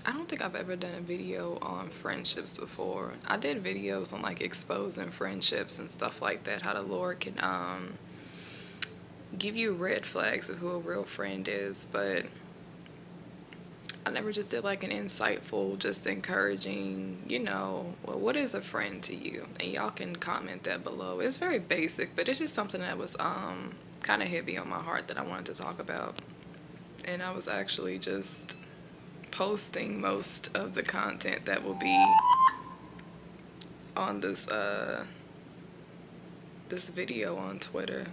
I don't think I've ever done a video on friendships before. I did videos on like exposing friendships and stuff like that, how the Lord can give you red flags of who a real friend is, but I never just did like an insightful, just encouraging, well, what is a friend to you? And y'all can comment that below. It's very basic, but it's just something that was kind of heavy on my heart that I wanted to talk about. And I was actually just posting most of the content that will be on this video on Twitter.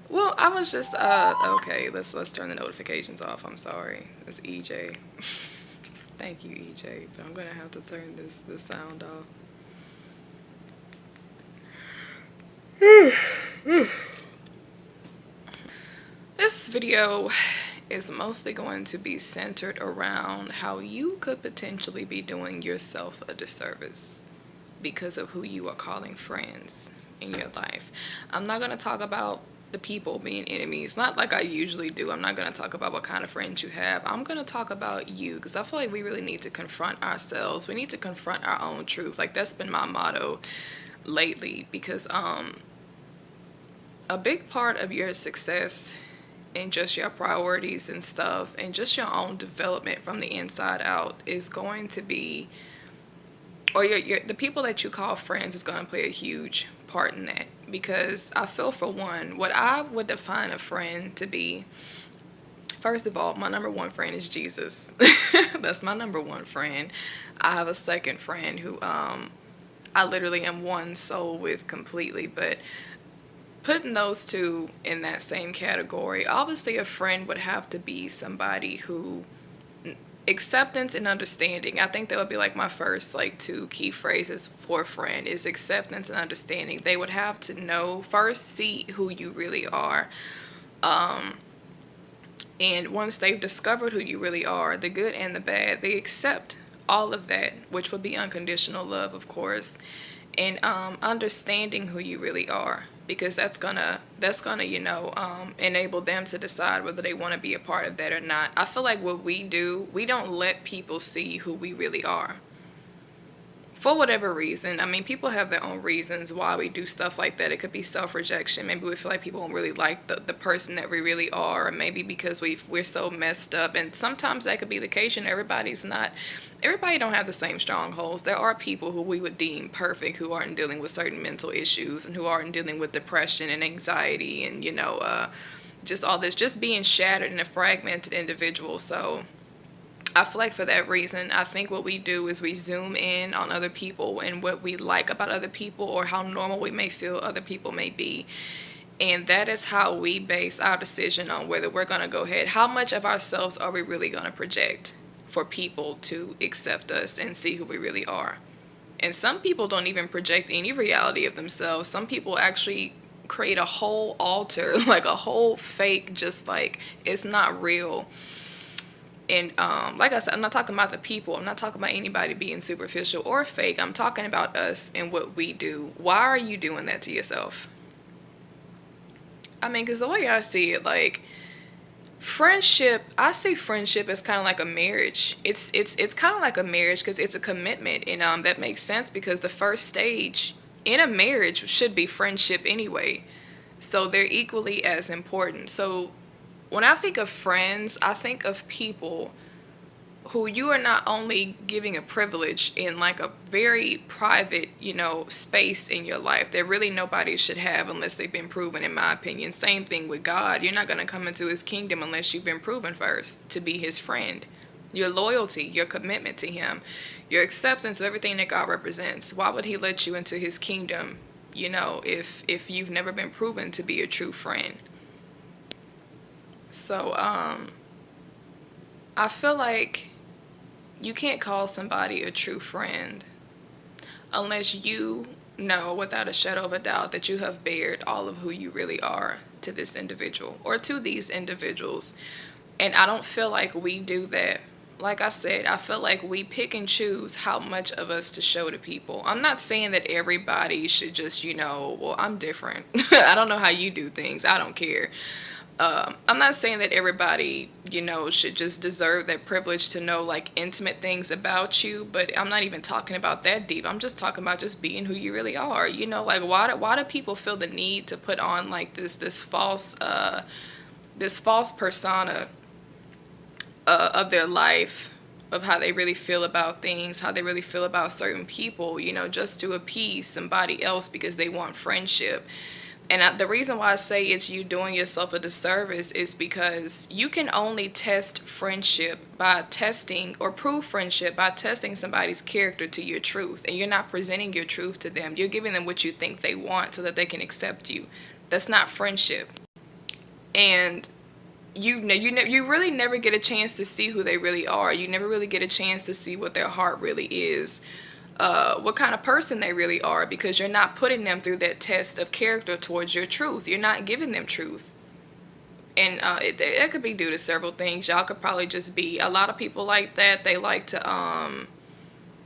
Well, I was just okay, let's turn the notifications off. I'm sorry. It's EJ. Thank you, EJ, but I'm gonna have to turn this sound off. This video is mostly going to be centered around how you could potentially be doing yourself a disservice because of who you are calling friends in your life. I'm not going to talk about the people being enemies, not like I usually do. I'm not going to talk about what kind of friends you have. I'm going to talk about you, because I feel like we really need to confront ourselves. We need to confront our own truth. Like, that's been my motto lately, because a big part of your success and just your priorities and stuff and just your own development from the inside out is going to be, or the people that you call friends is going to play a huge part in that. Because I feel, for one, what I would define a friend to be, first of all, my number one friend is Jesus. That's my number one friend. I have a second friend who I literally am one soul with completely, but putting those two in that same category, obviously a friend would have to be somebody who, acceptance and understanding, I think that would be like my first like two key phrases for a friend, is acceptance and understanding. They would have to know, first, see who you really are, and once they've discovered who you really are, the good and the bad, they accept all of that, which would be unconditional love, of course, and understanding who you really are, because that's gonna enable them to decide whether they want to be a part of that or not. I feel like what we do, we don't let people see who we really are, for whatever reason. I mean, people have their own reasons why we do stuff like that. It could be self-rejection. Maybe we feel like people don't really like the person that we really are, or maybe because we're so messed up. And sometimes that could be the case, and everybody don't have the same strongholds. There are people who we would deem perfect, who aren't dealing with certain mental issues and who aren't dealing with depression and anxiety and, just all this, just being shattered and a fragmented individual. So I feel like for that reason, I think what we do is we zoom in on other people and what we like about other people, or how normal we may feel other people may be. And that is how we base our decision on whether we're going to go ahead. How much of ourselves are we really going to project for people to accept us and see who we really are? And some people don't even project any reality of themselves. Some people actually create a whole alter, like a whole fake, just like it's not real. And like I said, I'm not talking about the people. I'm not talking about anybody being superficial or fake. I'm talking about us and what we do. Why are you doing that to yourself? I mean, because the way I see it, like, friendship, I see friendship as kind of like a marriage. It's kind of like a marriage because it's a commitment. And that makes sense, because the first stage in a marriage should be friendship anyway. So they're equally as important. So when I think of friends, I think of people who you are not only giving a privilege in like a very private, space in your life that really nobody should have unless they've been proven, in my opinion. Same thing with God. You're not going to come into his kingdom unless you've been proven first to be his friend. Your loyalty, your commitment to him, your acceptance of everything that God represents. Why would he let you into his kingdom, if you've never been proven to be a true friend? So, I feel like you can't call somebody a true friend unless you know without a shadow of a doubt that you have bared all of who you really are to this individual or to these individuals. And I don't feel like we do that. Like I said, I feel like we pick and choose how much of us to show to people. I'm not saying that everybody should just, well, I'm different. I don't know how you do things. I don't care. I'm not saying that everybody, should just deserve that privilege to know like intimate things about you, but I'm not even talking about that deep. I'm just talking about just being who you really are. Like why do people feel the need to put on like this false persona of their life, of how they really feel about things, how they really feel about certain people, just to appease somebody else because they want friendship. And the reason why I say it's you doing yourself a disservice is because you can only test friendship by testing, or prove friendship by testing somebody's character to your truth. And you're not presenting your truth to them. You're giving them what you think they want so that they can accept you. That's not friendship. And you really never get a chance to see who they really are. You never really get a chance to see what their heart really is, what kind of person they really are, because you're not putting them through that test of character towards your truth. You're not giving them truth. And it could be due to several things. Y'all could probably just be a lot of people like that. They like to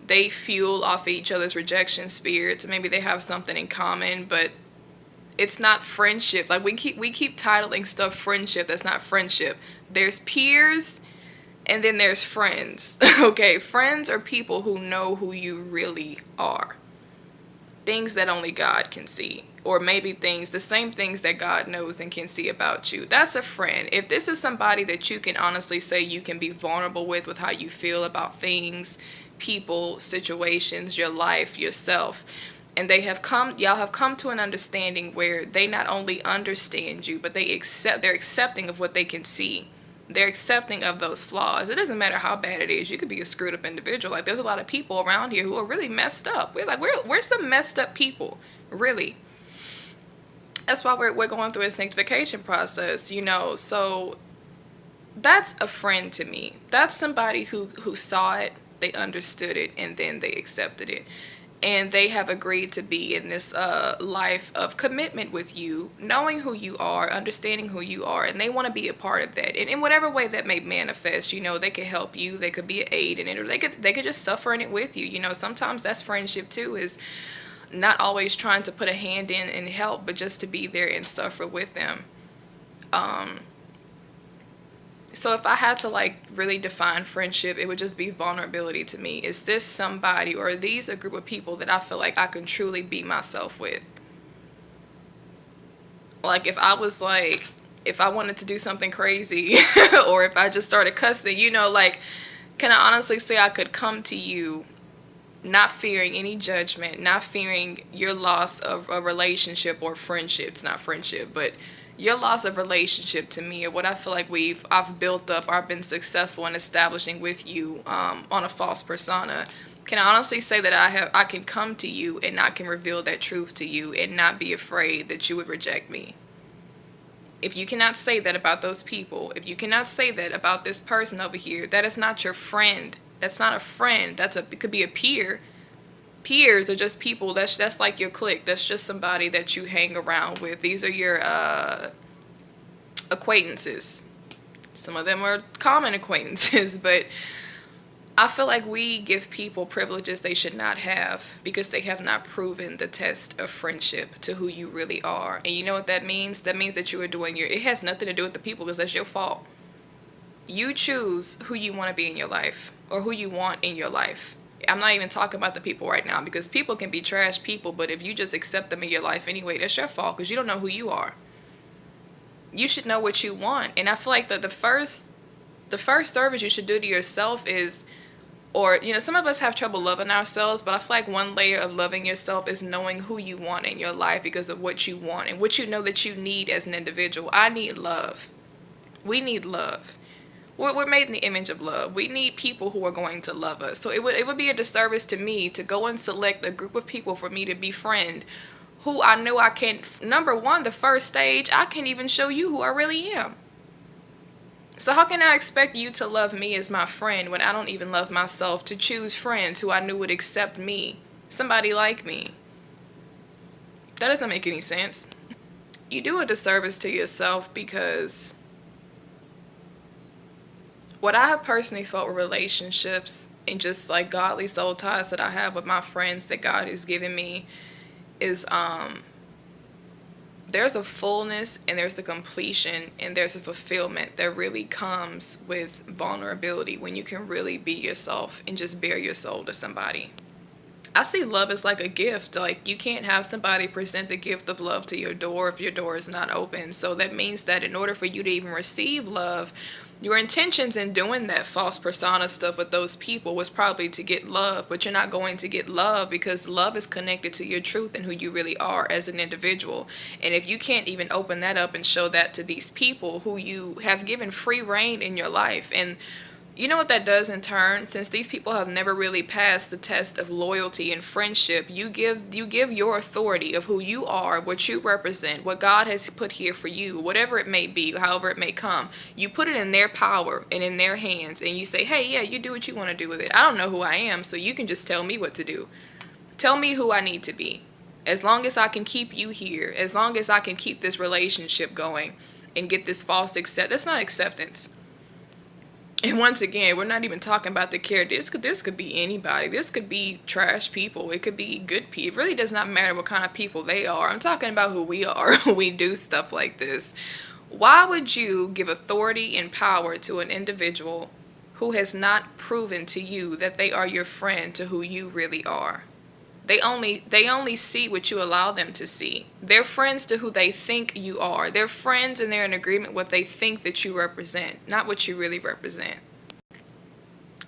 they fuel off of each other's rejection spirits. Maybe they have something in common, but it's not friendship. Like we keep titling stuff friendship. That's not friendship. There's peers, and then there's friends. Okay, friends are people who know who you really are. Things that only God can see. Or maybe the same things that God knows and can see about you. That's a friend. If this is somebody that you can honestly say you can be vulnerable with how you feel about things, people, situations, your life, yourself, and y'all have come to an understanding where they not only understand you, but they're accepting of what they can see. They're accepting of those flaws. It doesn't matter how bad it is. You could be a screwed up individual. Like, there's a lot of people around here who are really messed up. We're like, where's the messed up people? Really. That's why we're going through a sanctification process, So that's a friend to me. That's somebody who saw it, they understood it, and then they accepted it. And they have agreed to be in this life of commitment with you, knowing who you are, understanding who you are, and they want to be a part of that. And in whatever way that may manifest, they could help you, they could be an aid in it, or they could just suffer in it with you. Sometimes that's friendship too, is not always trying to put a hand in and help, but just to be there and suffer with them. So if I had to really define friendship, it would just be vulnerability to me. Is this somebody, or are these a group of people that I feel like I can truly be myself with? Like if I wanted to do something crazy or if I just started cussing, can I honestly say I could come to you not fearing any judgment, not fearing your loss of a relationship or friendship. It's not friendship, but your loss of relationship to me, or what I feel like I've built up, or I've been successful in establishing with you on a false persona. Can I honestly say that I can come to you and I can reveal that truth to you and not be afraid that you would reject me? If you cannot say that about those people, if you cannot say that about this person over here, that is not your friend. That's not a friend. It could be a peer. Peers are just people. That's like your clique. That's just somebody that you hang around with. These are your acquaintances. Some of them are common acquaintances, but I feel like we give people privileges they should not have because they have not proven the test of friendship to who you really are. And you know what that means? That means that you are doing it has nothing to do with the people, because that's your fault. You choose who you want to be in your life, or who you want in your life. I'm not even talking about the people right now, because people can be trash people, but if you just accept them in your life anyway, that's your fault, because you don't know who you are. You should know what you want. And I feel like the first service you should do to yourself is, or some of us have trouble loving ourselves, but I feel like one layer of loving yourself is knowing who you want in your life because of what you want and what you know that you need as an individual. I need love. We need love. We're made in the image of love. We need people who are going to love us. So it would be a disservice to me to go and select a group of people for me to befriend who I know I can't. Number one, the first stage, I can't even show you who I really am. So how can I expect you to love me as my friend when I don't even love myself, to choose friends who I knew would accept me, somebody like me? That doesn't make any sense. You do a disservice to yourself, because what I have personally felt with relationships and just godly soul ties that I have with my friends that God has given me is there's a fullness and there's the completion and there's a fulfillment that really comes with vulnerability when you can really be yourself and just bare your soul to somebody. I see love as like a gift. Like, you can't have somebody present the gift of love to your door if your door is not open. So that means that in order for you to even receive love, your intentions in doing that false persona stuff with those people was probably to get love, but you're not going to get love because love is connected to your truth and who you really are as an individual. And if you can't even open that up and show that to these people who you have given free reign in your life, and you know what that does in turn? Since these people have never really passed the test of loyalty and friendship, you give your authority of who you are, what you represent, what God has put here for you, whatever it may be, however it may come. You put it in their power and in their hands, and you say, hey, yeah, you do what you want to do with it. I don't know who I am, so you can just tell me what to do. Tell me who I need to be. As long as I can keep you here, as long as I can keep this relationship going and get this false that's not acceptance. And once again, we're not even talking about the character. This could be anybody. This could be trash people. It could be good people. It really does not matter what kind of people they are. I'm talking about who we are when we do stuff like this. Why would you give authority and power to an individual who has not proven to you that they are your friend to who you really are? They only see what you allow them to see. They're friends to who they think you are. They're friends and they're in agreement with what they think that you represent, not what you really represent.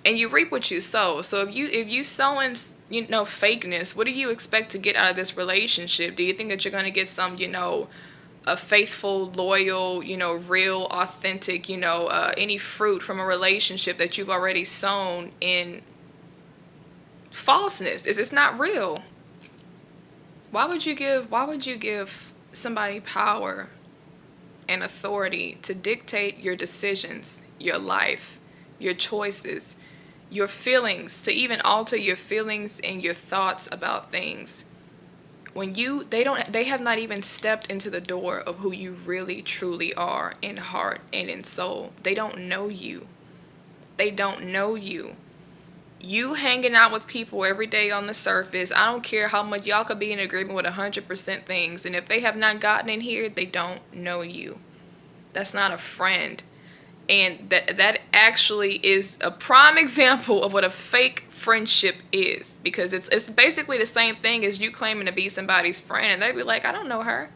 And you reap what you sow. So if you sowing, fakeness, what do you expect to get out of this relationship? Do you think that you're going to get some, a faithful, loyal, real, authentic, any fruit from a relationship that you've already sown in falseness? It's not real. Why would you give somebody power and authority to dictate your decisions, your life, your choices, your feelings, to even alter your feelings and your thoughts about things when they have not even stepped into the door of who you really truly are in heart and in soul? They don't know you. They don't know you. You hanging out with people every day on the surface, I don't care how much y'all could be in agreement with 100% things, and if they have not gotten in here, they don't know you. That's not a friend. And that actually is a prime example of what a fake friendship is, because it's basically the same thing as you claiming to be somebody's friend, and they'd be like, I don't know her.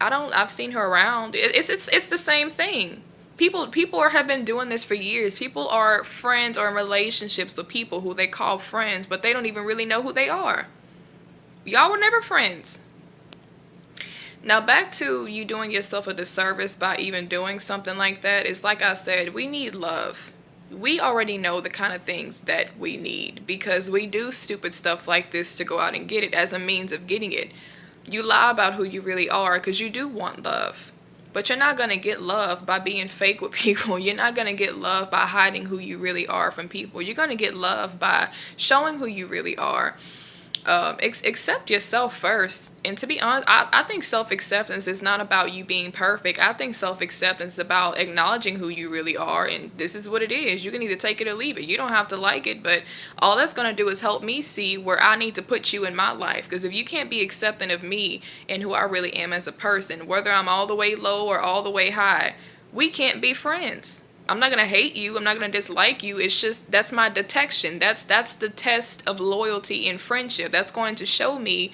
I've seen her around. It's the same thing. People have been doing this for years. People are friends or in relationships with people who they call friends, but they don't even really know who they are. Y'all were never friends. Now back to you doing yourself a disservice by even doing something like that. It's like I said, we need love. We already know the kind of things that we need because we do stupid stuff like this to go out and get it as a means of getting it. You lie about who you really are because you do want love. But you're not going to get love by being fake with people. You're not going to get love by hiding who you really are from people. You're going to get love by showing who you really are. Accept yourself first. And to be honest, I think self-acceptance is not about you being perfect. I think self-acceptance is about acknowledging who you really are, and this is what it is. You can either take it or leave it. You don't have to like it, but all that's going to do is help me see where I need to put you in my life. Because if you can't be accepting of me and who I really am as a person, whether I'm all the way low or all the way high, we can't be friends. I'm not going to hate you. I'm not going to dislike you. It's just, that's my detection. That's the test of loyalty in friendship. That's going to show me,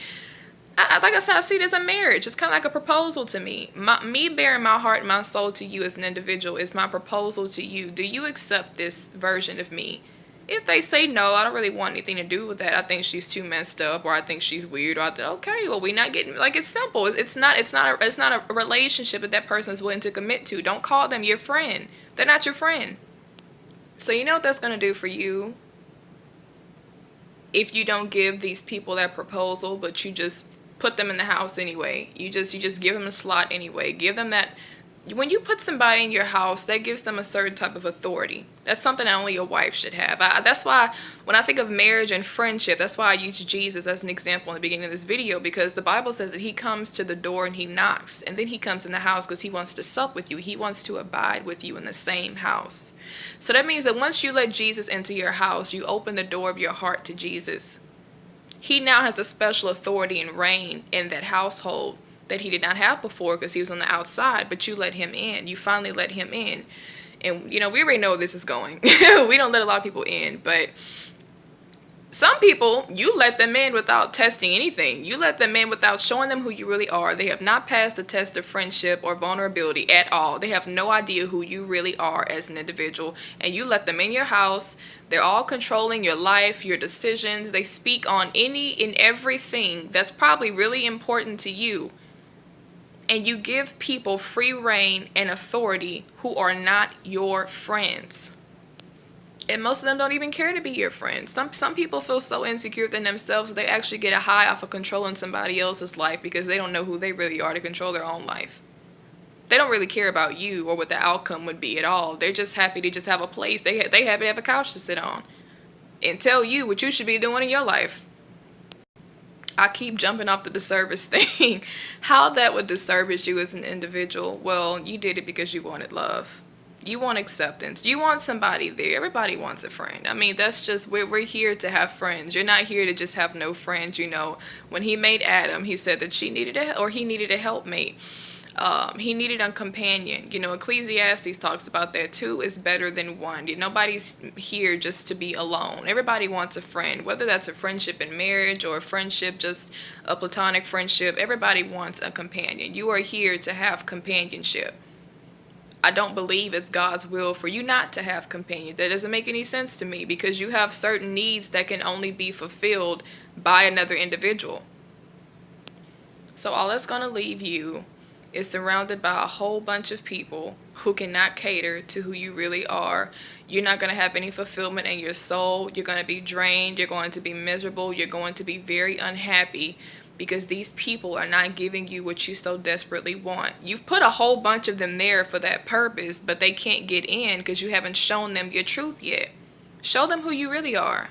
like I said, I see it as a marriage. It's kind of like a proposal to me. Me bearing my heart and my soul to you as an individual is my proposal to you. Do you accept this version of me? If they say no, I don't really want anything to do with that. I think she's too messed up, or I think she's weird, or I think, okay, well, we're not getting, like, it's simple. It's not a relationship that person is willing to commit to. Don't call them your friend. They're not your friend. So you know what that's going to do for you? If you don't give these people that proposal, but you just put them in the house anyway. You just give them a slot anyway. Give them that. When you put somebody in your house, that gives them a certain type of authority. That's something that only a wife should have. That's why when I think of marriage and friendship, that's why I use Jesus as an example in the beginning of this video, because the Bible says that he comes to the door and he knocks, and then he comes in the house because he wants to sup with you. He wants to abide with you in the same house. So that means that once you let Jesus into your house, you open the door of your heart to Jesus. He now has a special authority and reign in that household. that he did not have before because he was on the outside, but you let him in. You finally let him in. And, we already know where this is going. We don't let a lot of people in, but some people, you let them in without testing anything. You let them in without showing them who you really are. They have not passed the test of friendship or vulnerability at all. They have no idea who you really are as an individual. And you let them in your house. They're all controlling your life, your decisions. They speak on any and everything that's probably really important to you. And you give people free reign and authority who are not your friends. And most of them don't even care to be your friends. Some people feel so insecure within themselves that they actually get a high off of controlling somebody else's life because they don't know who they really are to control their own life. They don't really care about you or what the outcome would be at all. They're just happy to just have a place. They happy to have a couch to sit on and tell you what you should be doing in your life. I keep jumping off the disservice thing. How that would disservice you as an individual? Well, you did it because you wanted love. You want acceptance. You want somebody there. Everybody wants a friend. I mean, that's just, we're here to have friends. You're not here to just have no friends. When he made Adam, he said that he needed a helpmate. He needed a companion. Ecclesiastes talks about that. Two is better than one. Nobody's here just to be alone. Everybody wants a friend, whether that's a friendship in marriage or a friendship, just a platonic friendship. Everybody wants a companion. You are here to have companionship. I don't believe it's God's will for you not to have companions. That doesn't make any sense to me because you have certain needs that can only be fulfilled by another individual. So all that's going to leave you is surrounded by a whole bunch of people who cannot cater to who you really are. You're not going to have any fulfillment in your soul. You're going to be drained. You're going to be miserable. You're going to be very unhappy because these people are not giving you what you so desperately want. You've put a whole bunch of them there for that purpose, but they can't get in because you haven't shown them your truth yet. Show them who you really are.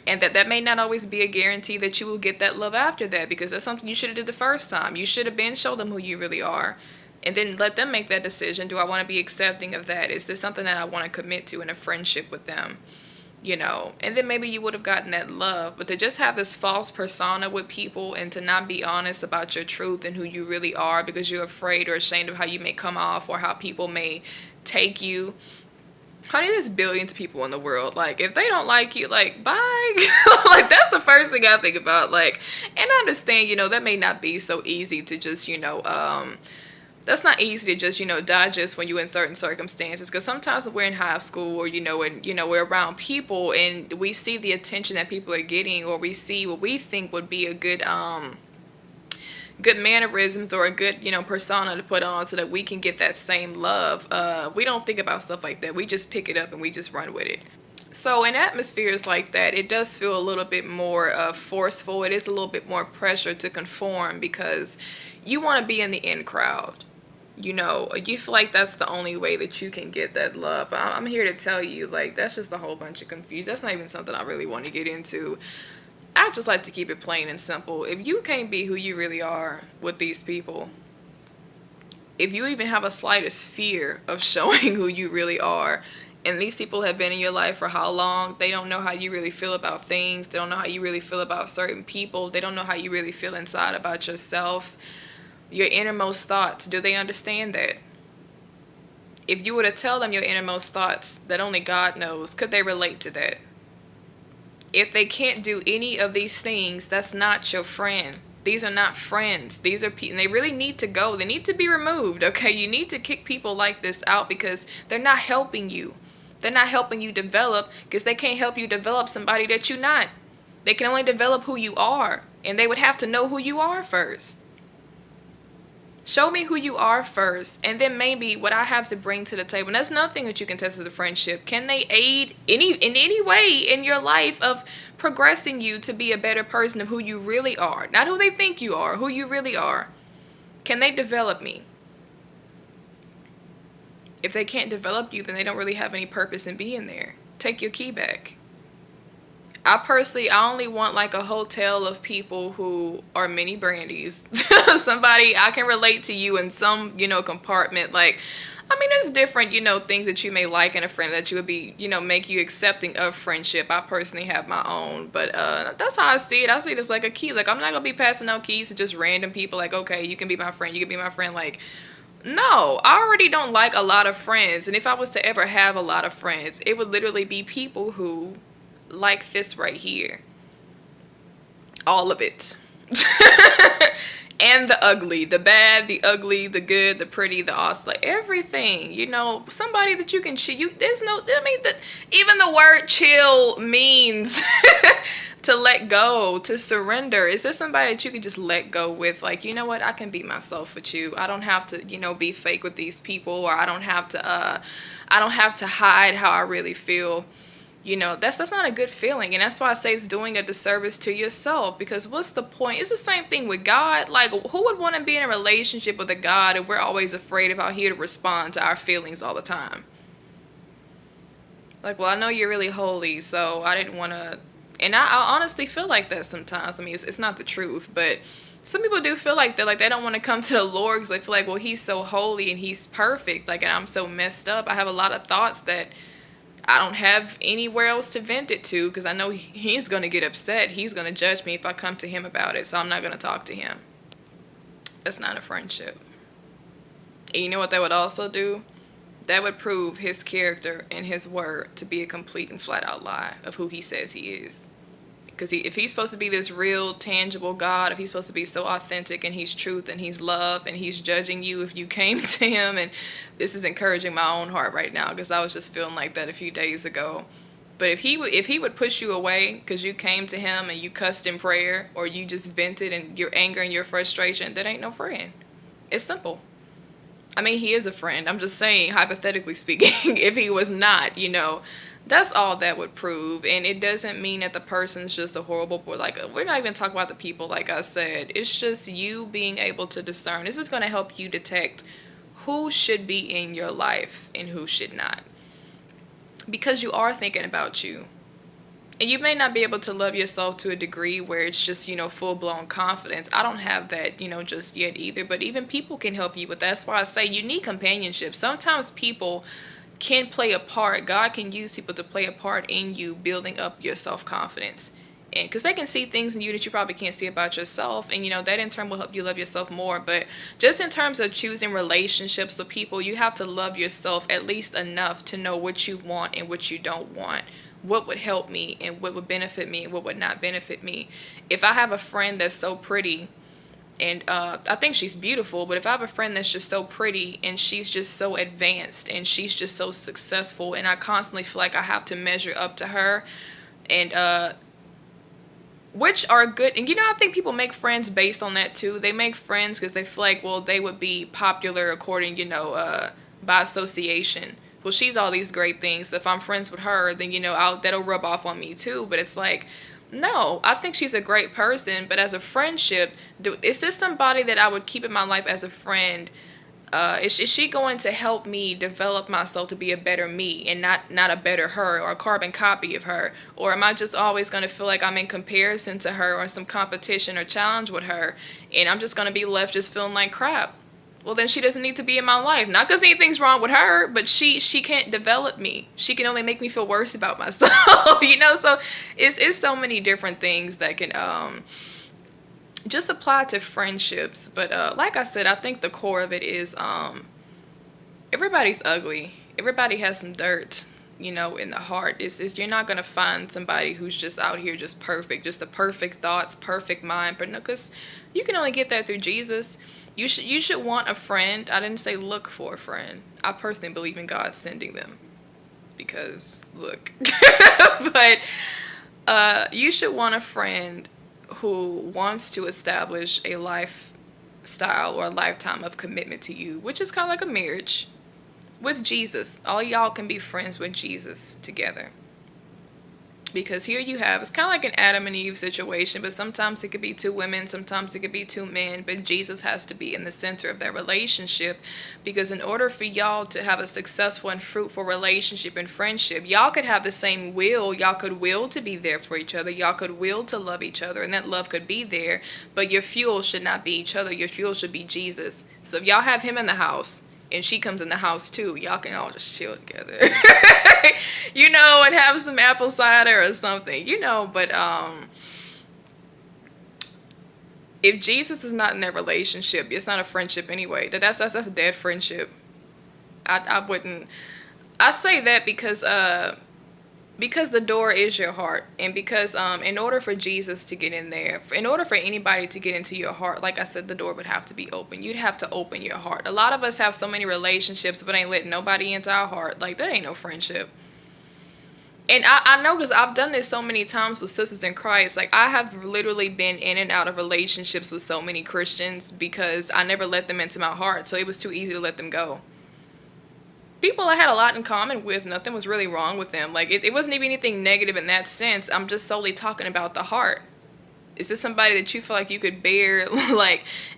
And that may not always be a guarantee that you will get that love after that, because that's something you should have did the first time. You should have been show them who you really are, and then let them make that decision. Do I want to be accepting of that? Is this something that I want to commit to in a friendship with them? And then maybe you would have gotten that love. But to just have this false persona with people and to not be honest about your truth and who you really are because you're afraid or ashamed of how you may come off or how people may take you. Honey, there's billions of people in the world. Like, if they don't like you, like, bye. Like, that's the first thing I think about. Like, and I understand, that may not be so easy to just, that's not easy to just, digest when you're in certain circumstances. Because sometimes we're in high school or, we're around people and we see the attention that people are getting, or we see what we think would be a good mannerisms or a good, persona to put on so that we can get that same love. We don't think about stuff like that. We just pick it up and we just run with it. So in atmospheres like that, it does feel a little bit more forceful. It is a little bit more pressure to conform because you want to be in the in crowd. You feel like that's the only way that you can get that love. I'm here to tell you, like, that's just a whole bunch of confusion. That's not even something I really want to get into. I just like to keep it plain and simple. If you can't be who you really are with these people, if you even have a slightest fear of showing who you really are, and these people have been in your life for how long, they don't know how you really feel about things, they don't know how you really feel about certain people, they don't know how you really feel inside about yourself, your innermost thoughts, do they understand that? If you were to tell them your innermost thoughts that only God knows, could they relate to that? If they can't do any of these things, that's not your friend. These are not friends. These are people, and they really need to go. They need to be removed, okay? You need to kick people like this out because they're not helping you. They're not helping you develop because they can't help you develop somebody that you're not. They can only develop who you are, and they would have to know who you are first. Show me who you are first, and then maybe what I have to bring to the table. And that's nothing that you can test as a friendship. Can they aid in any way in your life of progressing you to be a better person of who you really are? Not who they think you are, who you really are. Can they develop me? If they can't develop you, then they don't really have any purpose in being there. Take your key back. I only want like a hotel of people who are mini brandies. Somebody I can relate to you in some, compartment. Like, I mean, there's different, things that you may like in a friend that you would be, make you accepting of friendship. I personally have my own, but that's how I see it. I see it as like a key. Like, I'm not gonna be passing out keys to just random people. Like, okay, you can be my friend. You can be my friend. Like, no, I already don't like a lot of friends. And if I was to ever have a lot of friends, it would literally be people who like this right here. All of it. And the ugly, the bad, the ugly, the good, the pretty, the awesome, like everything, somebody that you can chill. Even the word chill means to let go, to surrender. Is this somebody that you can just let go with? Like, you know what? I can be myself with you. I don't have to, be fake with these people, or I don't have to hide how I really feel. That's not a good feeling. And that's why I say it's doing a disservice to yourself, because what's the point? It's the same thing with God. Like, who would want to be in a relationship with a God if we're always afraid of how he would respond to our feelings all the time? Like, well, I know you're really holy, so I didn't want to. And I honestly feel like that sometimes. I mean, it's not the truth, but some people do feel like that. Like, they don't want to come to the Lord because they feel like, well, he's so holy and he's perfect. Like, and I'm so messed up. I have a lot of thoughts that I don't have anywhere else to vent it to, because I know he's going to get upset. He's going to judge me if I come to him about it, so I'm not going to talk to him. That's not a friendship. And you know what that would also do? That would prove his character and his word to be a complete and flat out lie of who he says he is. Because if he's supposed to be this real, tangible God, if he's supposed to be so authentic and he's truth and he's love and he's judging you if you came to him, and this is encouraging my own heart right now because I was just feeling like that a few days ago. But if he would push you away because you came to him and you cussed in prayer, or you just vented and your anger and your frustration, that ain't no friend. It's simple. I mean, he is a friend. I'm just saying, hypothetically speaking, if he was not, that's all that would prove. And it doesn't mean that the person's just a horrible boy. Like, we're not even talking about the people, like I said. It's just you being able to discern. This is going to help you detect who should be in your life and who should not. Because you are thinking about you. And you may not be able to love yourself to a degree where it's just, full-blown confidence. I don't have that, just yet either. But even people can help you with that. That's why I say you need companionship. Sometimes people can play a part. God can use people to play a part in you building up your self-confidence. And because they can see things in you that you probably can't see about yourself. And, that in turn will help you love yourself more. But just in terms of choosing relationships with people, you have to love yourself at least enough to know what you want and what you don't want. What would help me and what would benefit me and what would not benefit me. If I have a friend that's so pretty, and I think she's beautiful, but if I have a friend that's just so pretty and she's just so advanced and she's just so successful, and I constantly feel like I have to measure up to her, and which are good. And I think people make friends based on that too. They make friends because they feel like, well, they would be popular according, by association. Well, she's all these great things. So if I'm friends with her, then, that'll rub off on me too. But it's like, no, I think she's a great person. But as a friendship, is this somebody that I would keep in my life as a friend? Is she going to help me develop myself to be a better me and not a better her or a carbon copy of her? Or am I just always going to feel like I'm in comparison to her or some competition or challenge with her, and I'm just going to be left just feeling like crap? Well, then she doesn't need to be in my life. Not because anything's wrong with her, but she can't develop me. She can only make me feel worse about myself, So it's so many different things that can just apply to friendships. But like I said, I think the core of it is everybody's ugly. Everybody has some dirt, in the heart. It's you're not going to find somebody who's just out here just perfect, just the perfect thoughts, perfect mind. But no, because you can only get that through Jesus. You should want a friend. I didn't say look for a friend. I personally believe in God sending them. Because, look. But you should want a friend who wants to establish a lifestyle or a lifetime of commitment to you, which is kind of like a marriage with Jesus. All y'all can be friends with Jesus together. Because here you have, it's kind of like an Adam and Eve situation, but sometimes it could be two women, sometimes it could be two men, but Jesus has to be in the center of that relationship, because in order for y'all to have a successful and fruitful relationship and friendship, y'all could have the same will. Y'all could will to be there for each other. Y'all could will to love each other, and that love could be there, but your fuel should not be each other. Your fuel should be Jesus. So if y'all have him in the house, and she comes in the house too, y'all can all just chill together. And have some apple cider or something, but if Jesus is not in that relationship, it's not a friendship anyway. That's a dead friendship. I wouldn't. I say that because the door is your heart, and because in order for Jesus to get in there, in order for anybody to get into your heart, like I said, the door would have to be open. You'd have to open your heart. A lot of us have so many relationships, but ain't letting nobody into our heart. Like, that ain't no friendship. And I know, because I've done this so many times with sisters in Christ. Like, I have literally been in and out of relationships with so many Christians because I never let them into my heart. So it was too easy to let them go. People I had a lot in common with, nothing was really wrong with them. Like, it wasn't even anything negative in that sense. I'm just solely talking about the heart. Is this somebody that you feel like you could bear?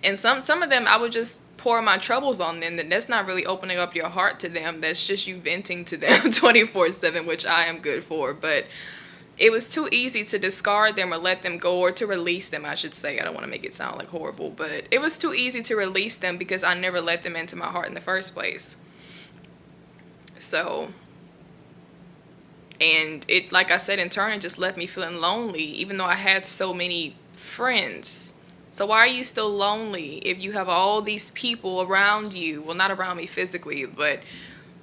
And some of them I would just pour my troubles on them. That's not really opening up your heart to them. That's just you venting to them 24/7, which I am good for. But it was too easy to discard them or let them go, or to release them, I should say. I don't want to make it sound like horrible, but it was too easy to release them because I never let them into my heart in the first place. So, and it, like I said, in turn, it just left me feeling lonely, even though I had so many friends. So why are you still lonely if you have all these people around you? Well, not around me physically, but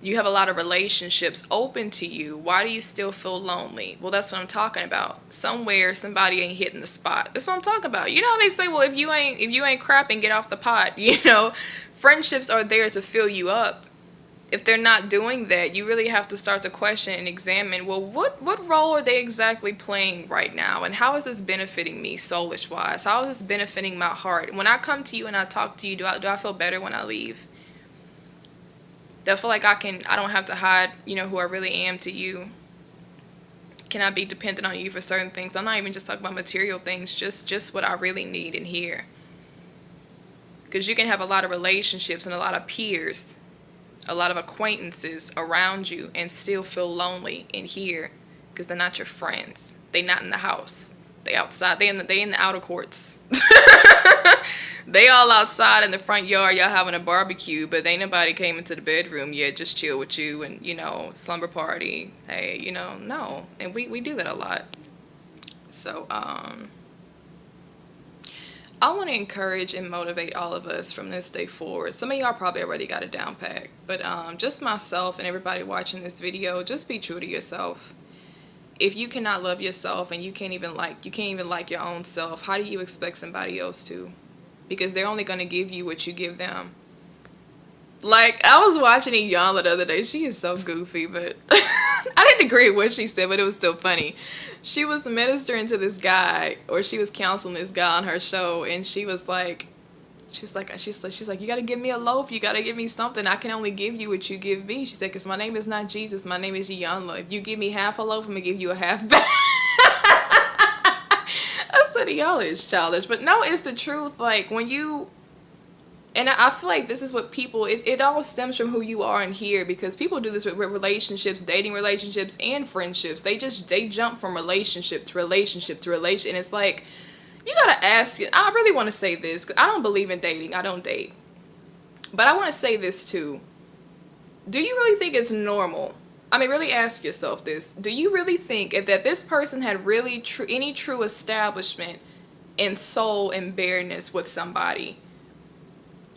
you have a lot of relationships open to you. Why do you still feel lonely? Well, that's what I'm talking about. Somewhere somebody ain't hitting the spot. That's what I'm talking about. They say, well, if you ain't crapping, get off the pot. Friendships are there to fill you up. If they're not doing that, you really have to start to question and examine, well, what role are they exactly playing right now? And how is this benefiting me soulish-wise? How is this benefiting my heart? When I come to you and I talk to you, do I feel better when I leave? Do I feel like I don't have to hide, who I really am to you? Can I be dependent on you for certain things? I'm not even just talking about material things, just what I really need in here. Because you can have a lot of relationships and a lot of peers, a lot of acquaintances around you, and still feel lonely in here because they're not your friends. They not in the house. They outside. They in the outer courts. They all outside in the front yard. Y'all having a barbecue, but ain't nobody came into the bedroom yet. Just chill with you and slumber party. Hey, no. And we do that a lot. So I want to encourage and motivate all of us from this day forward. Some of y'all probably already got it down packed, but just myself and everybody watching this video, just be true to yourself. If you cannot love yourself and you can't even like your own self, how do you expect somebody else to? Because they're only going to give you what you give them. Like, I was watching Iyanla the other day. She is so goofy, but I didn't agree with what she said, but it was still funny. She was ministering to this guy, or she was counseling this guy on her show, and she's like, you got to give me a loaf. You got to give me something. I can only give you what you give me. She said, because my name is not Jesus. My name is Iyanla. If you give me half a loaf, I'm going to give you a half back. I said, Iyanla is childish. But no, it's the truth. Like, when you... And I feel like this is what people... It all stems from who you are in here, because people do this with relationships, dating relationships, and friendships. They jump from relationship to relationship to relationship. And it's like... You gotta ask it. I really want to say this, because I don't believe in dating. I don't date. But I want to say this too. Do you really think it's normal? I mean, really ask yourself this. Do you really think if that this person had really any true establishment in soul and bareness with somebody,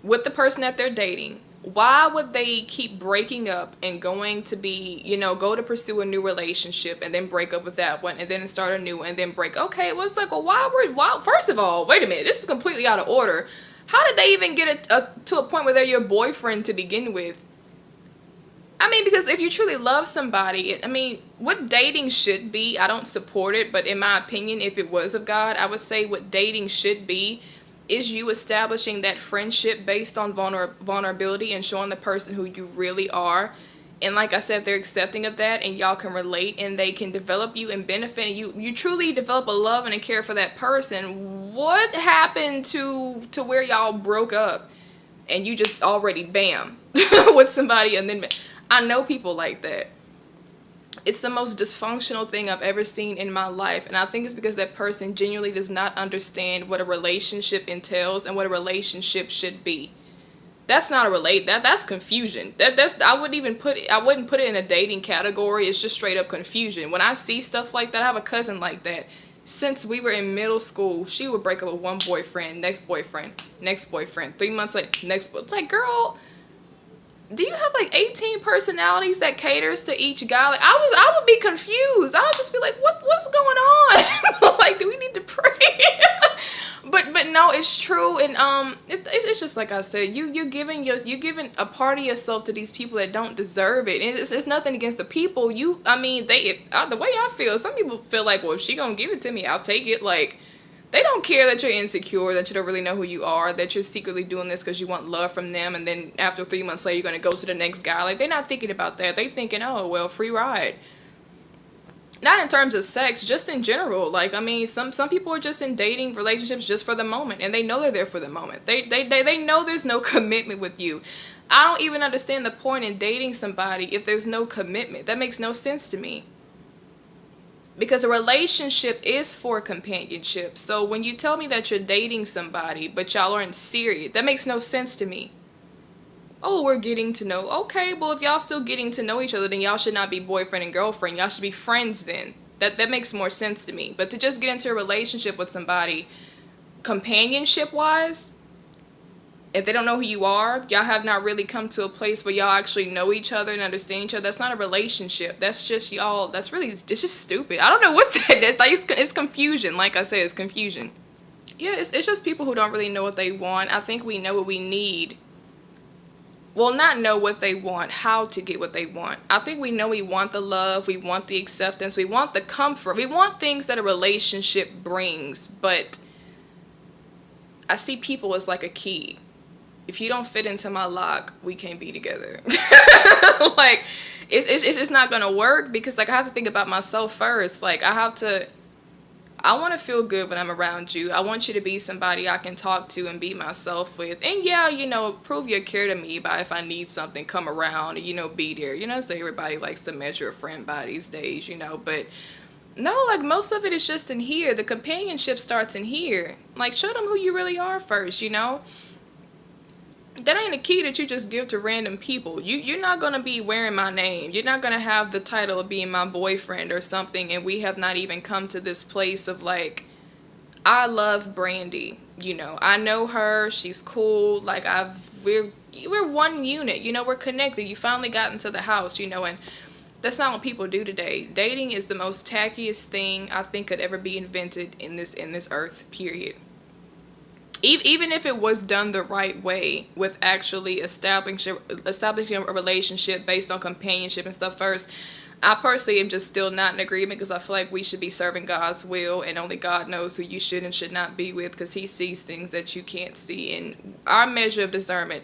with the person that they're dating, why would they keep breaking up and going to be, go to pursue a new relationship and then break up with that one and then start a new one and then break? Okay, well, it's like, well, why? First of all, wait a minute, this is completely out of order. How did they even get to a point where they're your boyfriend to begin with? I mean, because if you truly love somebody, I mean, what dating should be, I don't support it, but in my opinion, if it was of God, I would say what dating should be is you establishing that friendship based on vulnerability and showing the person who you really are. And like I said, they're accepting of that, and y'all can relate, and they can develop you and benefit, and you truly develop a love and a care for that person. What happened to where y'all broke up and you just already bam with somebody? And then I know people like that. It's the most dysfunctional thing I've ever seen in my life. And I think it's because that person genuinely does not understand what a relationship entails and what a relationship should be. That's not a that's confusion. That's I wouldn't put it in a dating category. It's just straight up confusion. When I see stuff like that, I have a cousin like that. Since we were in middle school, she would break up with one boyfriend, next boyfriend, next boyfriend. 3 months later, next. It's like, girl, do you have like 18 personalities that caters to each guy? Like, I would be confused. I would just be like, what's going on? Like, do we need to pray? But no, it's true, and it's just like I said, you're giving a part of yourself to these people that don't deserve it, and it's nothing against the people. The way I feel, some people feel like, well, if she gonna give it to me, I'll take it. Like, they don't care that you're insecure, that you don't really know who you are, that you're secretly doing this because you want love from them, and then after 3 months later, you're gonna go to the next guy. Like, they're not thinking about that. They thinking, oh well, free ride. Not in terms of sex, just in general. Like, I mean, some people are just in dating relationships just for the moment, and they know they're there for the moment. They know there's no commitment with you. I don't even understand the point in dating somebody if there's no commitment. That makes no sense to me. Because a relationship is for companionship. So when you tell me that you're dating somebody, but y'all aren't serious, that makes no sense to me. Oh, we're getting to know. Okay, well, if y'all still getting to know each other, then y'all should not be boyfriend and girlfriend. Y'all should be friends then. That makes more sense to me. But to just get into a relationship with somebody, companionship-wise, if they don't know who you are, y'all have not really come to a place where y'all actually know each other and understand each other, that's not a relationship. That's just y'all, it's just stupid. I don't know what that is. Like, it's confusion. Like I said, it's confusion. Yeah, it's just people who don't really know what they want. I think we know what we need. Well, not know what they want, how to get what they want. I think we know we want the love, we want the acceptance, we want the comfort, we want things that a relationship brings, but I see people as like a key. If you don't fit into my lock, we can't be together. Like, it's just not gonna work, because like I have to think about myself first. Like, I want to feel good when I'm around you. I want you to be somebody I can talk to and be myself with. And yeah, prove your care to me by, if I need something, come around and, be there. So everybody likes to measure a friend by these days, but no, like, most of it is just in here. The companionship starts in here. Like, show them who you really are first, That ain't a key that you just give to random people. You're not going to be wearing my name. You're not going to have the title of being my boyfriend or something, and we have not even come to this place of, like, I love Brandy. I know her. She's cool. Like, we're one unit. We're connected. You finally got into the house, and that's not what people do today. Dating is the most tackiest thing I think could ever be invented in this earth, period. Even if it was done the right way, with actually establishing a relationship based on companionship and stuff first, I personally am just still not in agreement, because I feel like we should be serving God's will, and only God knows who you should and should not be with, because he sees things that you can't see, and our measure of discernment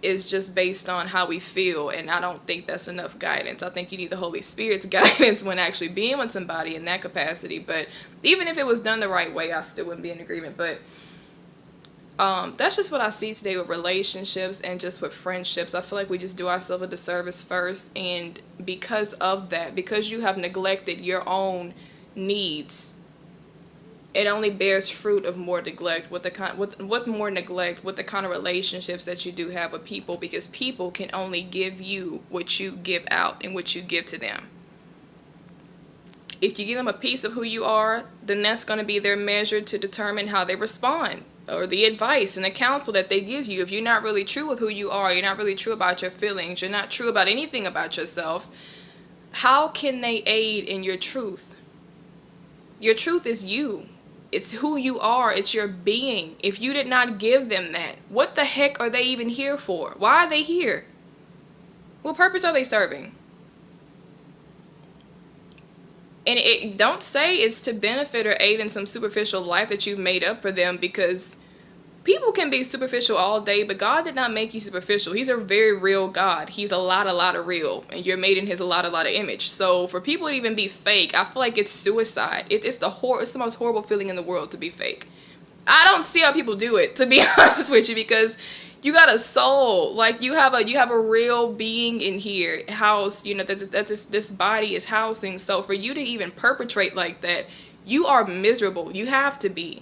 is just based on how we feel, and I don't think that's enough guidance. I think you need the Holy Spirit's guidance when actually being with somebody in that capacity. But even if it was done the right way, I still wouldn't be in agreement. But that's just what I see today with relationships and just with friendships. I feel like we just do ourselves a disservice first, and because of that, because you have neglected your own needs, it only bears fruit of more neglect with the kind of relationships that you do have with people, because people can only give you what you give out and what you give to them. If you give them a piece of who you are, then that's going to be their measure to determine how they respond, or the advice and the counsel that they give you. If you're not really true with who you are, you're not really true about your feelings, you're not true about anything about yourself, how can they aid in your truth? Your truth is you. It's who you are. It's your being. If you did not give them that, what the heck are they even here for? Why are they here? What purpose are they serving? And don't say it's to benefit or aid in some superficial life that you've made up for them, because people can be superficial all day, but God did not make you superficial. He's a very real God. He's a lot of real, and you're made in his a lot of image. So for people to even be fake, I feel like it's suicide. It's the most horrible feeling in the world to be fake. I don't see how people do it, to be honest with you, because you got a soul. Like, you have a real being in here housed, that this body is housing. So for you to even perpetrate like that, you are miserable. You have to be.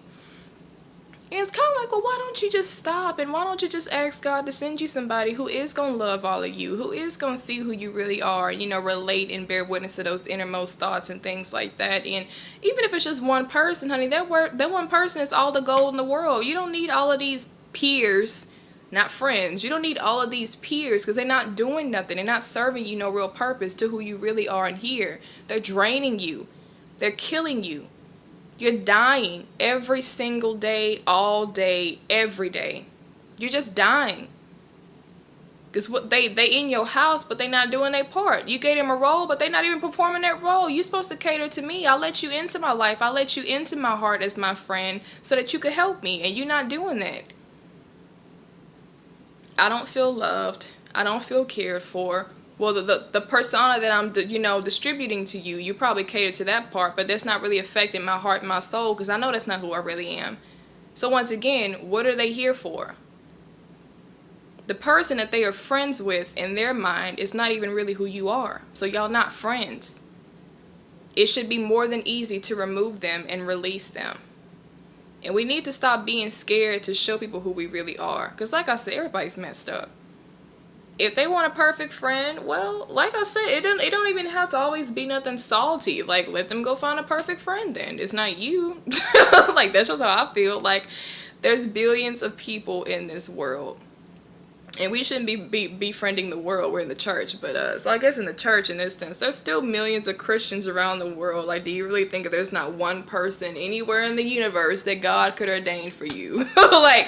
And it's kind of like, well, why don't you just stop, and why don't you just ask God to send you somebody who is going to love all of you, who is going to see who you really are, you know, relate and bear witness to those innermost thoughts and things like that. And even if it's just one person, honey, that one person is all the gold in the world. You don't need all of these peers, not friends. You don't need all of these peers, because they're not doing nothing. They're not serving you no real purpose to who you really are in here. They're draining you. They're killing you. You're dying every single day, all day, every day. You're just dying. Because what they in your house, but they not doing their part. You gave them a role, but they not even performing that role. You're supposed to cater to me. I let you into my life. I let you into my heart as my friend so that you could help me, and you're not doing that. I don't feel loved. I don't feel cared for. Well, the persona that I'm, you know, distributing to you, you probably cater to that part, but that's not really affecting my heart and my soul, because I know that's not who I really am. So once again, what are they here for? The person that they are friends with in their mind is not even really who you are. So y'all not friends. It should be more than easy to remove them and release them. And we need to stop being scared to show people who we really are. Because like I said, everybody's messed up. If they want a perfect friend, well, like I said, it don't even have to always be nothing salty. Like, let them go find a perfect friend then. It's not you. Like, that's just how I feel. Like, there's billions of people in this world. And we shouldn't be befriending the world. We're in the church. But, so I guess in the church, in this sense, there's still millions of Christians around the world. Like, do you really think there's not one person anywhere in the universe that God could ordain for you? Like,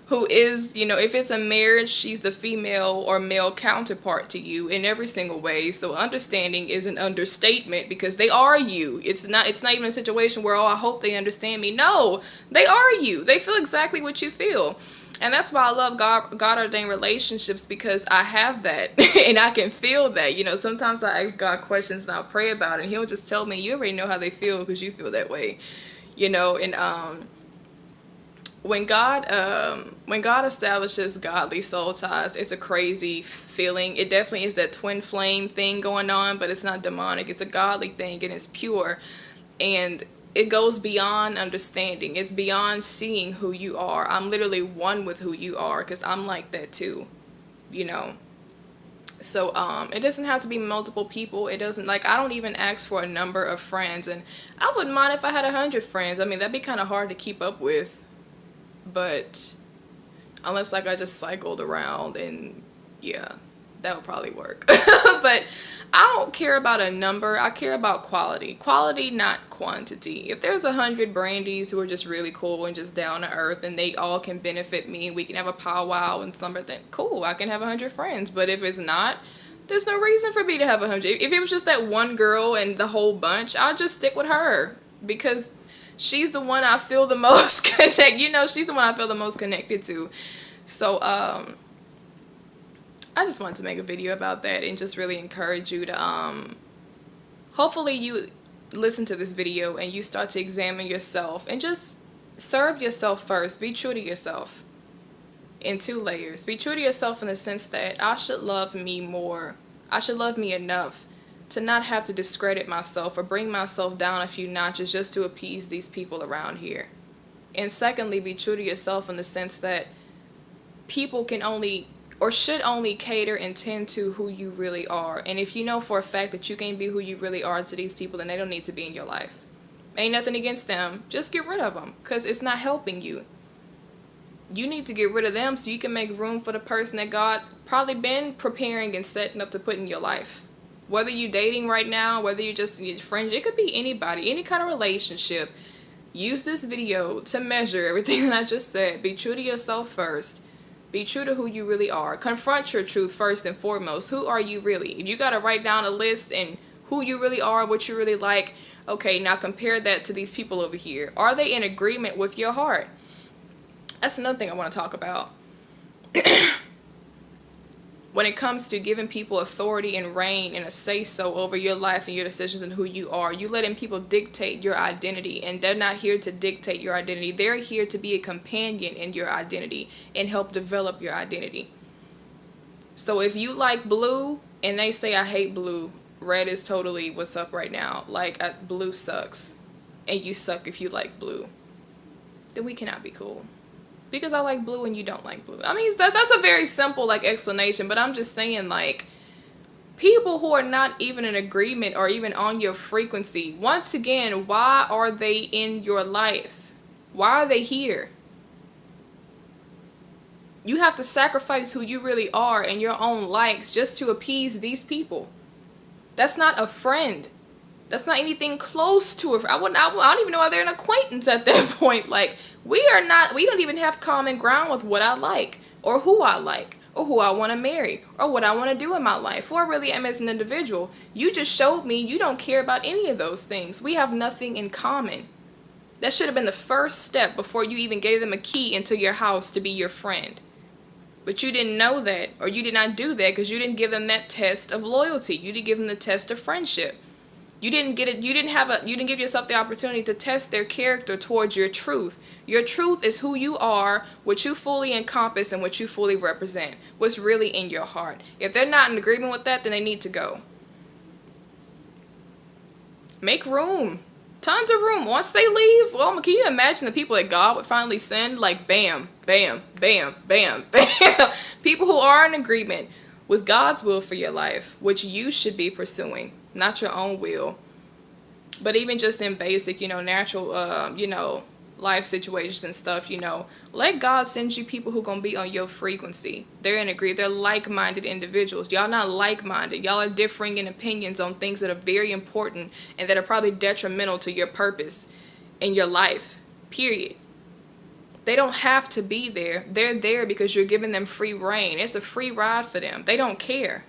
who is, you know, if it's a marriage, she's the female or male counterpart to you in every single way. So understanding is an understatement, because they are you. It's not even a situation where, oh, I hope they understand me. No, they are you. They feel exactly what you feel. And that's why I love God ordained relationships, because I have that and I can feel that. You know, sometimes I ask God questions and I'll pray about it, and he'll just tell me, you already know how they feel because you feel that way. You know, and when God establishes godly soul ties, it's a crazy feeling. It definitely is that twin flame thing going on, but it's not demonic. It's a godly thing, and it's pure, and it goes beyond understanding. It's beyond seeing who you are. I'm literally one with who you are, because I'm like that too, you know. So it doesn't have to be multiple people. It doesn't, like, I don't even ask for a number of friends, and I wouldn't mind if I had 100 friends. I mean, that'd be kind of hard to keep up with. But unless, like, I just cycled around, and yeah, that would probably work. But I don't care about a number. I care about quality. Quality, not quantity. If there's 100 brandies who are just really cool and just down to earth, and they all can benefit me, we can have a powwow and something, cool, I can have 100 friends. But if it's not, there's no reason for me to have 100. If it was just that one girl and the whole bunch, I'll just stick with her, because she's the one I feel the most connected. You know, she's the one I feel the most connected to. So, I just wanted to make a video about that and just really encourage you to, hopefully you listen to this video and you start to examine yourself and just serve yourself first. Be true to yourself in 2 layers. Be true to yourself in the sense that I should love me more. I should love me enough to not have to discredit myself or bring myself down a few notches just to appease these people around here. And secondly, be true to yourself in the sense that people can only or should only cater and tend to who you really are. And if you know for a fact that you can't be who you really are to these people, then they don't need to be in your life. Ain't nothing against them. Just get rid of them, because it's not helping you. You need to get rid of them so you can make room for the person that God probably been preparing and setting up to put in your life. Whether you're dating right now, whether you're just friends, it could be anybody, any kind of relationship. Use this video to measure everything that I just said. Be true to yourself first. Be true to who you really are. Confront your truth first and foremost. Who are you really? If you got to write down a list and who you really are, what you really like, okay, now compare that to these people over here. Are they in agreement with your heart? That's another thing I want to talk about. When it comes to giving people authority and reign and a say-so over your life and your decisions and who you are, you letting people dictate your identity, and they're not here to dictate your identity. They're here to be a companion in your identity and help develop your identity. So if you like blue and they say, I hate blue, red is totally what's up right now. Like, blue sucks, and you suck if you like blue, then we cannot be cool. because I like blue and you don't like blue. I mean, that's a very simple like explanation, but I'm just saying like people who are not even in agreement or even on your frequency, once again, why are they in your life? Why are they here? You have to sacrifice who you really are and your own likes just to appease these people. That's not a friend. That's not anything close to it. I don't even know why they're an acquaintance at that point. Like, we don't even have common ground with what I like, or who I like, or who I want to marry, or what I want to do in my life, who I really am as an individual. You just showed me you don't care about any of those things. We have nothing in common. That should have been the first step before you even gave them a key into your house to be your friend. But you didn't know that, or you did not do that because you didn't give them that test of loyalty. You didn't give them the test of friendship. You didn't get it. You didn't give yourself the opportunity to test their character towards your truth. Your truth is who you are, what you fully encompass, and what you fully represent. What's really in your heart. If they're not in agreement with that, then they need to go. Make room. Tons of room. Once they leave, well, can you imagine the people that God would finally send? Like, bam, bam, bam, bam, bam. People who are in agreement with God's will for your life, which you should be pursuing, not your own will. But even just in basic, natural, life situations and stuff, let God send you people who are going to be on your frequency. They're in agreement. They're like-minded individuals. Y'all not like-minded. Y'all are differing in opinions on things that are very important and that are probably detrimental to your purpose in your life, period. They don't have to be there. They're there because you're giving them free reign. It's a free ride for them. They don't care.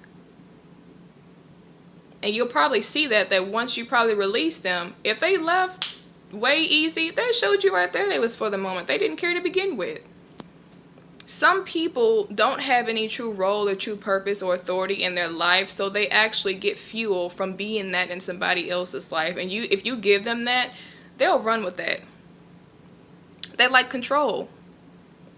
And you'll probably see that once you probably release them, if they left way easy, they showed you right there they was for the moment. They didn't care to begin with. Some people don't have any true role or true purpose or authority in their life, so they actually get fuel from being that in somebody else's life. And if you give them that, they'll run with that. They like control.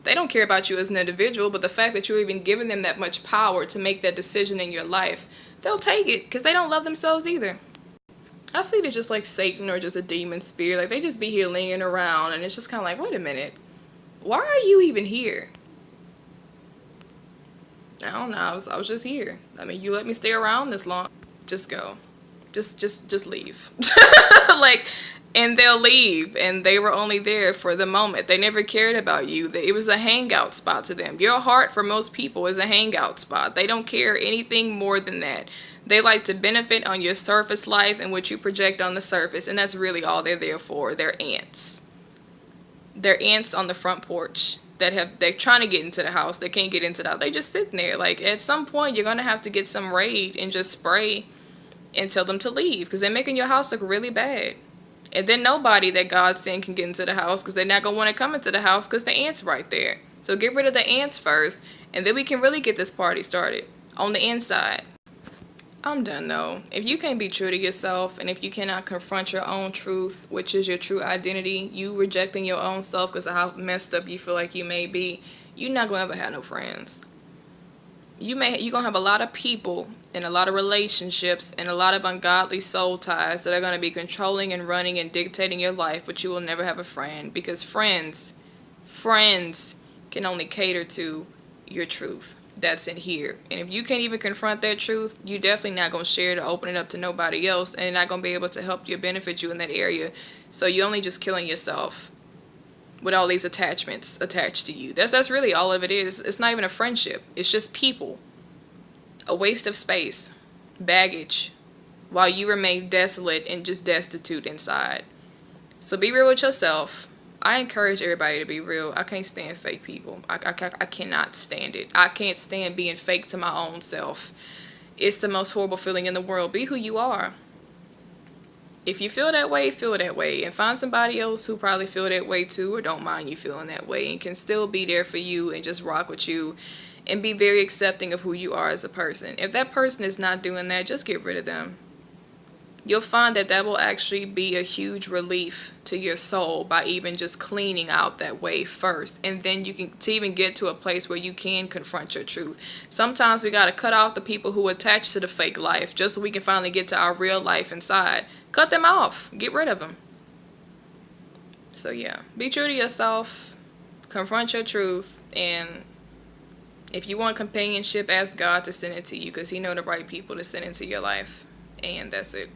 They don't care about you as an individual, but the fact that you're even giving them that much power to make that decision in your life, they'll take it because they don't love themselves either. I see it just like Satan or just a demon spirit. Like, they just be here lingering around, and it's just kind of like, wait a minute. Why are you even here? I don't know. I was just here. I mean, you let me stay around this long. Just go. Just leave. Like, and they'll leave, and they were only there for the moment. They never cared about you. It was a hangout spot to them. Your heart, for most people, is a hangout spot. They don't care anything more than that. They like to benefit on your surface life and what you project on the surface, and that's really all they're there for. They're ants. They're ants on the front porch they're trying to get into the house. They can't get into the house. They just sitting there. Like, at some point, you're going to have to get some raid and just spray and tell them to leave because they're making your house look really bad. And then nobody that God sent can get into the house because they're not going to want to come into the house because the ants right there. So get rid of the ants first, and then we can really get this party started on the inside. I'm done though. If you can't be true to yourself, and if you cannot confront your own truth, which is your true identity, you rejecting your own self because of how messed up you feel like you may be, you're not going to ever have no friends. You're going to have a lot of people and a lot of relationships and a lot of ungodly soul ties that are going to be controlling and running and dictating your life, but you will never have a friend because friends can only cater to your truth that's in here. And if you can't even confront that truth, you definitely not going to share it or open it up to nobody else, and not going to be able to help you, benefit you in that area. So you're only just killing yourself with all these attachments attached to you. That's really all of it is. It's not even a friendship. It's just people. A waste of space, baggage, while you remain desolate and just destitute inside. So be real with yourself. I encourage everybody to be real. I can't stand fake people. I cannot stand it. I can't stand being fake to my own self. It's the most horrible feeling in the world. Be who you are. If you feel that way, feel that way. And find somebody else who probably feel that way too, or don't mind you feeling that way, and can still be there for you and just rock with you and be very accepting of who you are as a person. If that person is not doing that, just get rid of them. You'll find that will actually be a huge relief to your soul by even just cleaning out that way first. And then you can to even get to a place where you can confront your truth. Sometimes we got to cut off the people who attach to the fake life just so we can finally get to our real life inside. Cut them off. Get rid of them. So yeah, be true to yourself. confront your truth, and if you want companionship, ask God to send it to you, because He know the right people to send into your life. And that's it.